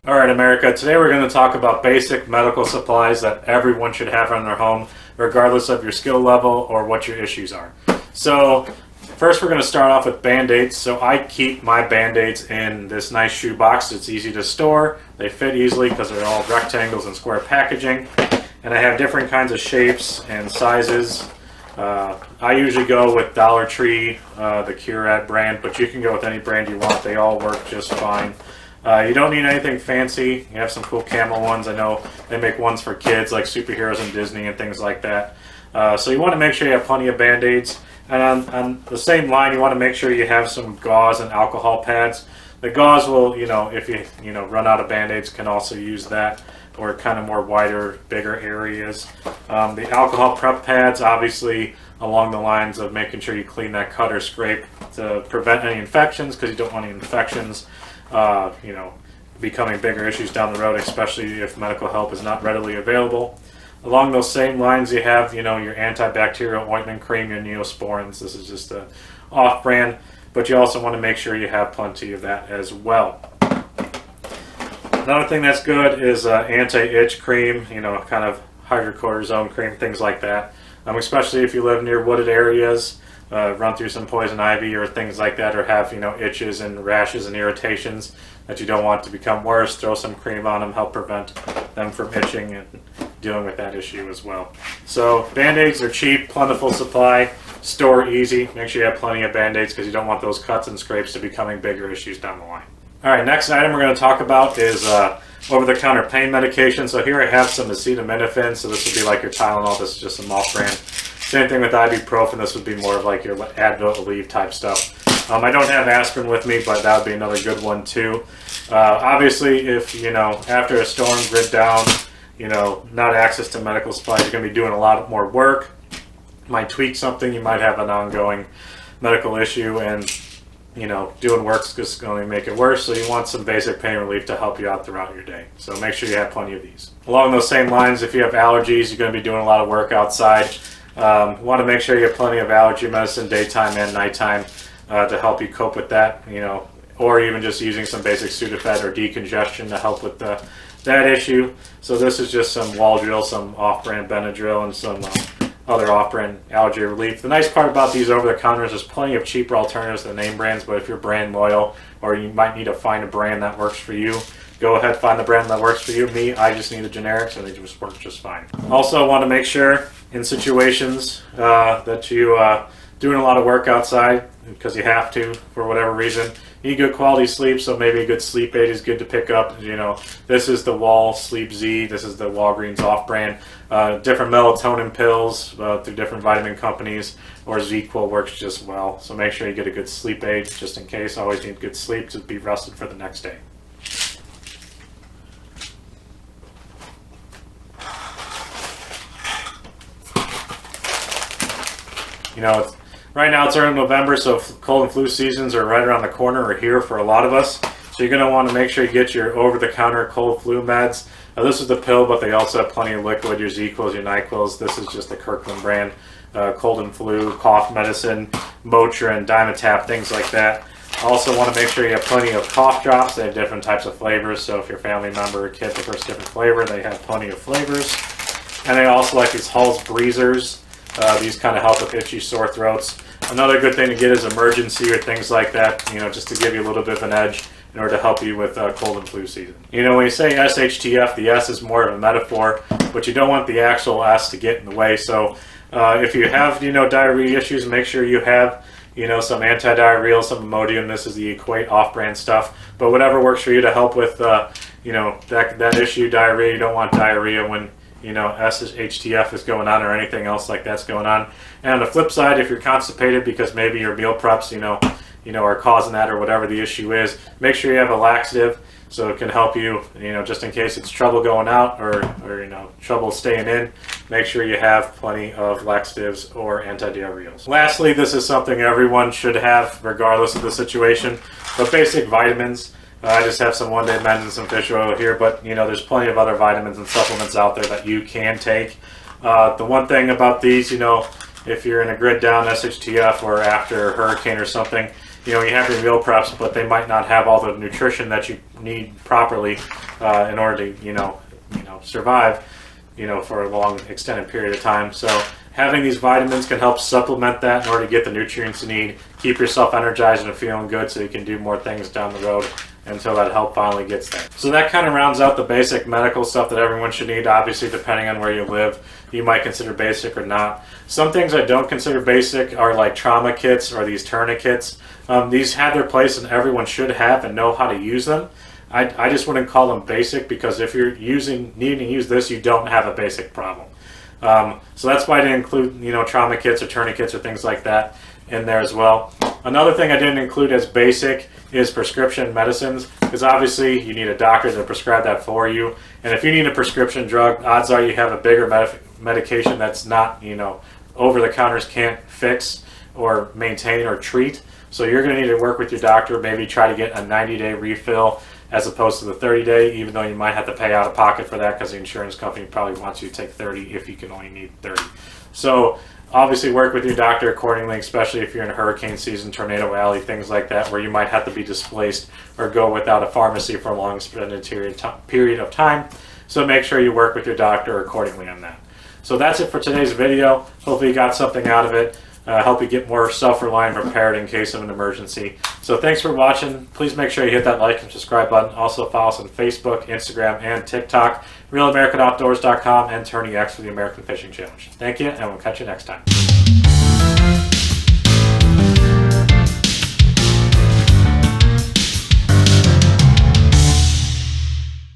Alright America, today we're going to talk about basic medical supplies that everyone should have in their home, regardless of your skill level or what your issues are. So first we're going to start off with Band-Aids. So I keep my Band-Aids in this nice shoe box. It's easy to store, they fit easily because they're all rectangles and square packaging, and I have different kinds of shapes and sizes. I usually go with Dollar Tree, the Curad brand, but you can go with any brand you want. They all work just fine. You don't need anything fancy. You have some cool camel ones. I know they make ones for kids like superheroes and Disney and things like that. So you want to make sure you have plenty of Band-Aids. And on the same line, you want to make sure you have some gauze and alcohol pads. The gauze will, if you run out of Band-Aids, can also use that, or kind of more wider, bigger areas. The alcohol prep pads, obviously along the lines of making sure you clean that cut or scrape to prevent any infections, because you don't want any infections becoming bigger issues down the road, especially if medical help is not readily available. Along those same lines, you have, your antibacterial ointment cream, your Neosporins. This is just a off-brand, but you also want to make sure you have plenty of that as well. Another thing that's good is anti-itch cream, kind of hydrocortisone cream, things like that. Especially if you live near wooded areas, run through some poison ivy or things like that, or have itches and rashes and irritations that you don't want to become worse, throw some cream on them, help prevent them from itching and dealing with that issue as well. So Band-Aids are cheap, plentiful supply, store easy. Make sure you have plenty of Band-Aids because you don't want those cuts and scrapes to becoming bigger issues down the line. Alright, next item we're going to talk about is over-the-counter pain medication. So here I have some acetaminophen, so this would be like your Tylenol. This is just some off-brand. Same thing with ibuprofen. This would be more of like your Advil, Aleve type stuff. I don't have aspirin with me, but that would be another good one too. Obviously, if after a storm, grid down, not access to medical supplies, you're going to be doing a lot more work. Might tweak something. You might have an ongoing medical issue, and doing work's just going to make it worse. So you want some basic pain relief to help you out throughout your day. So make sure you have plenty of these. Along those same lines, if you have allergies, you're going to be doing a lot of work outside. Want to make sure you have plenty of allergy medicine daytime and nighttime to help you cope with that, or even just using some basic Sudafed or decongestion to help with that issue. So this is just some Waldril, some off-brand Benadryl, and some other off-brand allergy relief. The nice part about these over-the-counter is there's plenty of cheaper alternatives to name brands, but if you're brand loyal, or you might need to find a brand that works for you, go ahead, find the brand that works for you. Me, I just need a generic, so they just work just fine. Also want to make sure in situations that you doing a lot of work outside because you have to for whatever reason. You need good quality sleep, so maybe a good sleep aid is good to pick up. This is the Wall Sleep Z. This is the Walgreens off-brand. Different melatonin pills through different vitamin companies, or ZQL works just well. So make sure you get a good sleep aid just in case. Always need good sleep to be rested for the next day. Right now it's early November, so cold and flu seasons are right around the corner, or here for a lot of us. So you're going to want to make sure you get your over-the-counter cold flu meds. This is the pill, but they also have plenty of liquid, your ZQLs, your NyQuils. This is just the Kirkland brand. Cold and flu, cough medicine, Motrin, Dimetapp, things like that. Also want to make sure you have plenty of cough drops. They have different types of flavors, so if your family member or kid prefers a different flavor, they have plenty of flavors. And they also like these Hall's Breezers. These kind of help with itchy, sore throats. Another good thing to get is emergency or things like that, just to give you a little bit of an edge in order to help you with cold and flu season. When you say SHTF, the S is more of a metaphor, but you don't want the actual S to get in the way. So if you have, diarrhea issues, make sure you have, some antidiarrheal, some Imodium. This is the Equate off-brand stuff. But whatever works for you to help with, that issue, diarrhea. You don't want diarrhea when SHTF is going on or anything else like that's going on. And on the flip side, if you're constipated because maybe your meal preps, are causing that or whatever the issue is, make sure you have a laxative so it can help you, just in case it's trouble going out or trouble staying in. Make sure you have plenty of laxatives or antidiarrheals. Lastly, this is something everyone should have regardless of the situation, but basic vitamins. I just have some one-day meds and some fish oil here, but there's plenty of other vitamins and supplements out there that you can take. The one thing about these, if you're in a grid down SHTF or after a hurricane or something, you have your meal preps, but they might not have all the nutrition that you need properly in order to survive for a long extended period of time. So having these vitamins can help supplement that in order to get the nutrients you need, keep yourself energized and feeling good so you can do more things down the road until that help finally gets there. So that kind of rounds out the basic medical stuff that everyone should need. Obviously, depending on where you live, you might consider basic or not. Some things I don't consider basic are like trauma kits or these tourniquets. These have their place and everyone should have and know how to use them. I just wouldn't call them basic, because if you're needing to use this, you don't have a basic problem. So that's why I didn't include trauma kits or tourniquets or things like that in there as well. Another thing I didn't include as basic is prescription medicines, because obviously you need a doctor to prescribe that for you. And if you need a prescription drug, odds are you have a bigger medication that's not, over-the-counters can't fix or maintain or treat. So you're going to need to work with your doctor, maybe try to get a 90-day refill as opposed to the 30-day, even though you might have to pay out of pocket for that because the insurance company probably wants you to take 30 if you can only need 30. So obviously work with your doctor accordingly, especially if you're in hurricane season, tornado alley, things like that, where you might have to be displaced or go without a pharmacy for a long extended period of time. So make sure you work with your doctor accordingly on that. So that's it for today's video. Hopefully you got something out of it. Help you get more self-reliant and prepared in case of an emergency. So thanks for watching. Please make sure you hit that like and subscribe button. Also follow us on Facebook, Instagram, and TikTok, RealAmericanOutdoors.com, and Turney X for the American Fishing Challenge. Thank you, and we'll catch you next time.